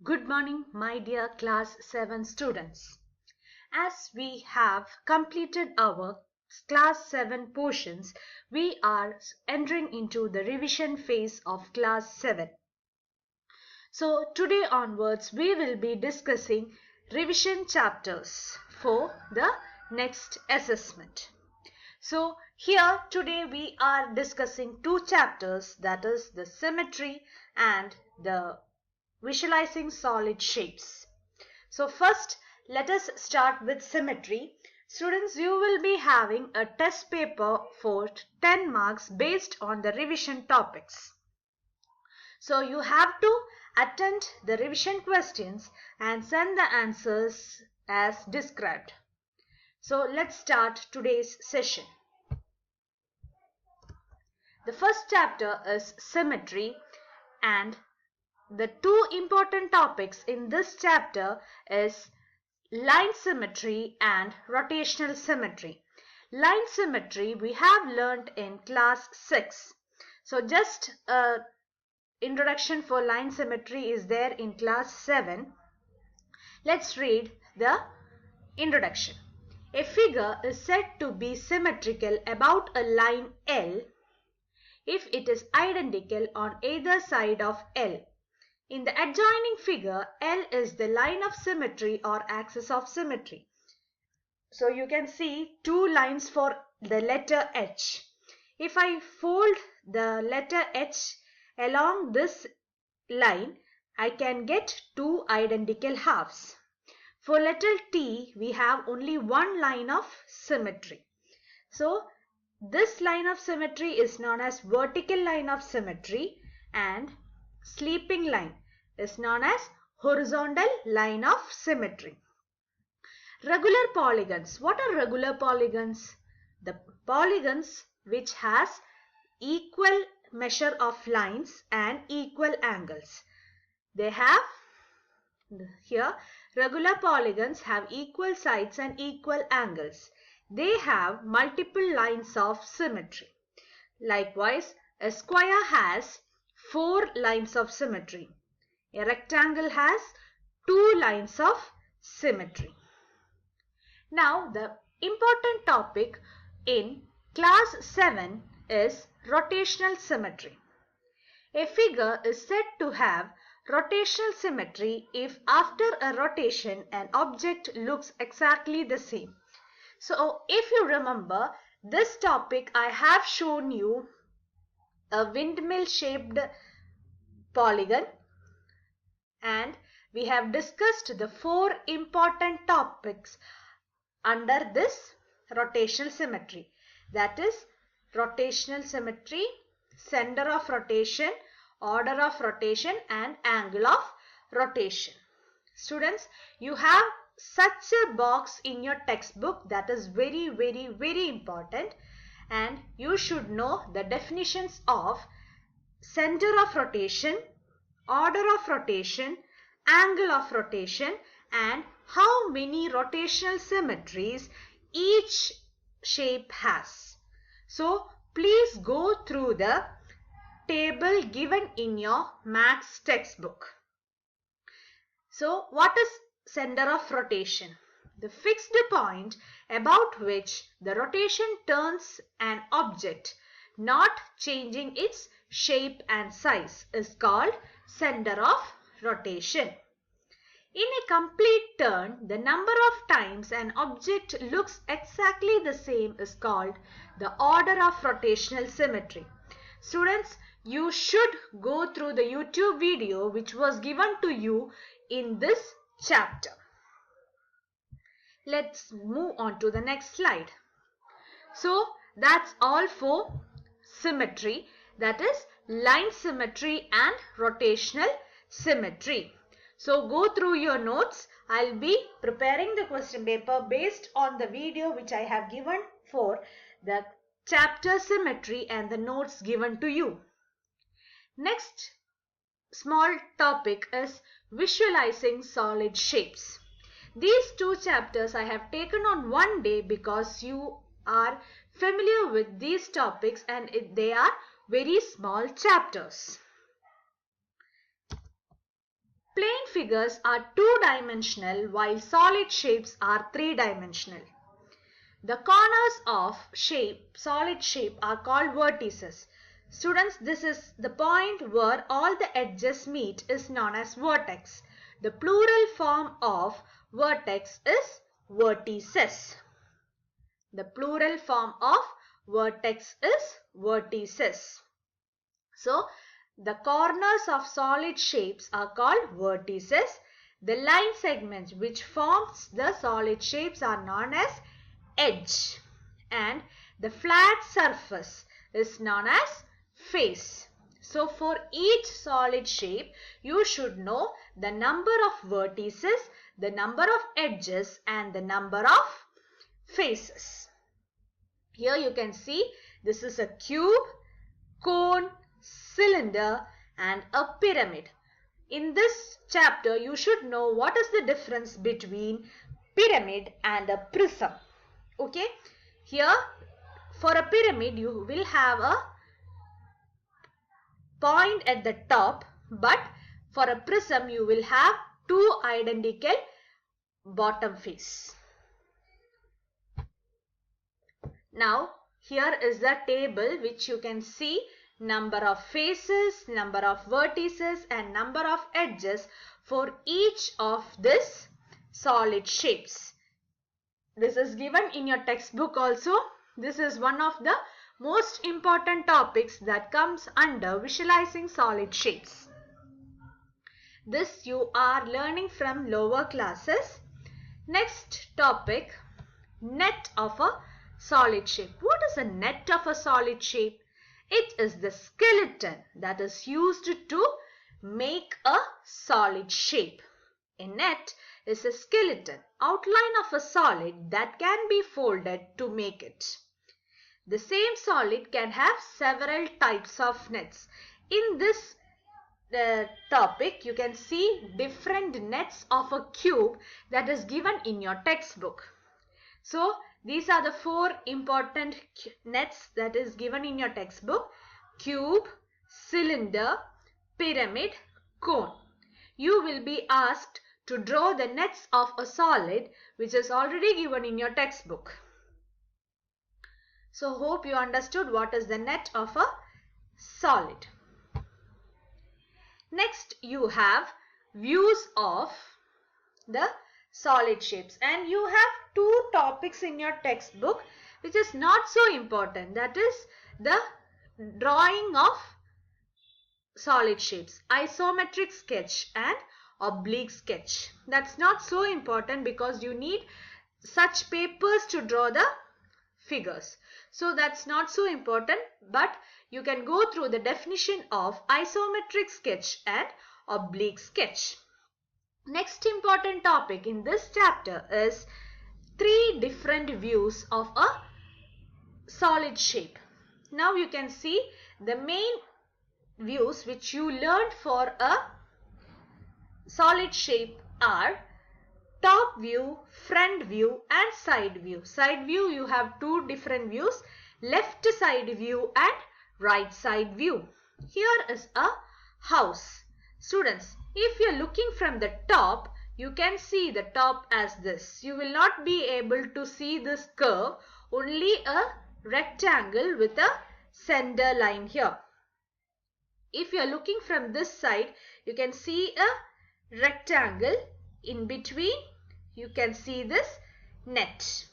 Good morning, my dear class 7 students. As we have completed our class 7 portions, we are entering into the revision phase of class 7. So today onwards, we will be discussing revision chapters for the next assessment. So here today we are discussing two chapters, that is the symmetry and the visualizing solid shapes. So first let us start with symmetry. Students, you will be having a test paper for 10 marks based on the revision topics. So you have to attend the revision questions and send the answers as described. So let's start today's session. The first chapter is symmetry, and the two important topics in this chapter is line symmetry and rotational symmetry. Line symmetry we have learned in class 6. So just a introduction for line symmetry is there in class 7. Let's read the introduction. A figure is said to be symmetrical about a line L if it is identical on either side of L. In the adjoining figure, L is the line of symmetry or axis of symmetry. So you can see two lines for the letter H. If I fold the letter H along this line, I can get two identical halves. For letter T, we have only one line of symmetry. So this line of symmetry is known as vertical line of symmetry, and sleeping line is known as horizontal line of symmetry. Regular polygons. What are regular polygons? The polygons which has equal measure of lines and equal angles. They have here regular polygons have equal sides and equal angles. They have multiple lines of symmetry. Likewise, a square has 4 lines of symmetry. A rectangle has 2 lines of symmetry. Now, the important topic in class 7 is rotational symmetry. A figure is said to have rotational symmetry if after a rotation an object looks exactly the same. So, if you remember this topic, I have shown you a windmill shaped polygon, and we have discussed the 4 important topics under this rotational symmetry, that is rotational symmetry, center of rotation, order of rotation and angle of rotation. Students, you have such a box in your textbook that is very important, and you should know the definitions of center of rotation, order of rotation, angle of rotation, and how many rotational symmetries each shape has. So please go through the table given in your maths textbook. So what is center of rotation? The fixed point about which the rotation turns an object, not changing its shape and size, is called center of rotation. In a complete turn, the number of times an object looks exactly the same is called the order of rotational symmetry. Students, you should go through the YouTube video which was given to you in this chapter. Let's move on to the next slide. So that's all for symmetry, that is line symmetry and rotational symmetry. So go through your notes. I'll be preparing the question paper based on the video which I have given for the chapter symmetry and the notes given to you. Next small topic is visualizing solid shapes. These two chapters I have taken on one day because you are familiar with these topics and they are very small chapters. Plane figures are two-dimensional while solid shapes are three-dimensional. The corners of solid shape are called vertices. Students, this is the point where all the edges meet is known as vertex. The plural form of vertex is vertices. The plural form of vertex is vertices. So, the corners of solid shapes are called vertices. The line segments which forms the solid shapes are known as edge, and the flat surface is known as face. So for each solid shape you should know the number of vertices, the number of edges, and the number of faces. Here you can see this is a cube, cone, cylinder, and a pyramid. In this chapter you should know what is the difference between pyramid and a prism. Okay, here for a pyramid you will have a point at the top, but for a prism you will have two identical bottom face. Now here is the table which you can see number of faces, number of vertices, and number of edges for each of this solid shapes. This is given in your textbook also. This is one of the most important topics that comes under visualizing solid shapes. This you are learning from lower classes. Next topic, net of a solid shape. What is a net of a solid shape? It is the skeleton that is used to make a solid shape. A net is a skeleton outline of a solid that can be folded to make it. The same solid can have several types of nets. In this topic you can see different nets of a cube that is given in your textbook. So these are the four important nets that is given in your textbook: cube, cylinder, pyramid, cone. You will be asked to draw the nets of a solid which is already given in your textbook. So hope you understood what is the net of a solid. Next you have views of the solid shapes, and you have two topics in your textbook which is not so important, that is the drawing of solid shapes, isometric sketch and oblique sketch. That's not so important because you need such papers to draw the figures. So that's not so important, but you can go through the definition of isometric sketch and oblique sketch. Next important topic in this chapter is three different views of a solid shape. Now you can see the main views which you learned for a solid shape are top view, front view, and side view. Side view you have two different views, left side view and right side view. Here is a house. Students, if you are looking from the top, you can see the top as this. You will not be able to see this curve, only a rectangle with a center line here. If you are looking from this side, you can see a rectangle. In between, you can see this net.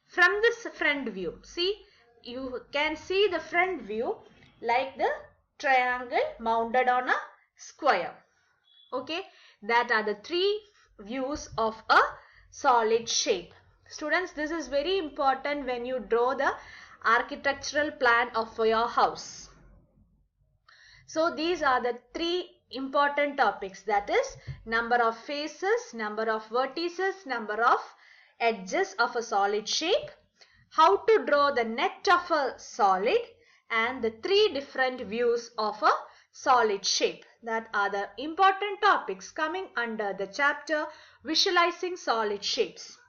From this front view, see, you can see the front view like the triangle mounted on a square. Okay, that are the three views of a solid shape. Students, this is very important when you draw the architectural plan of your house. So these are the three important topics, that is number of faces, number of vertices, number of edges of a solid shape, how to draw the net of a solid, and the three different views of a solid shape. That are the important topics coming under the chapter Visualizing Solid Shapes.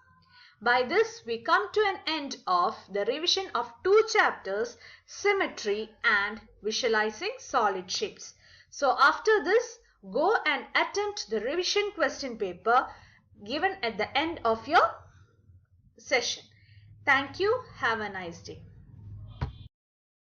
By this we come to an end of the revision of two chapters, Symmetry and Visualizing Solid Shapes. So after this go and attempt the revision question paper given at the end of your session. Thank you. Have a nice day.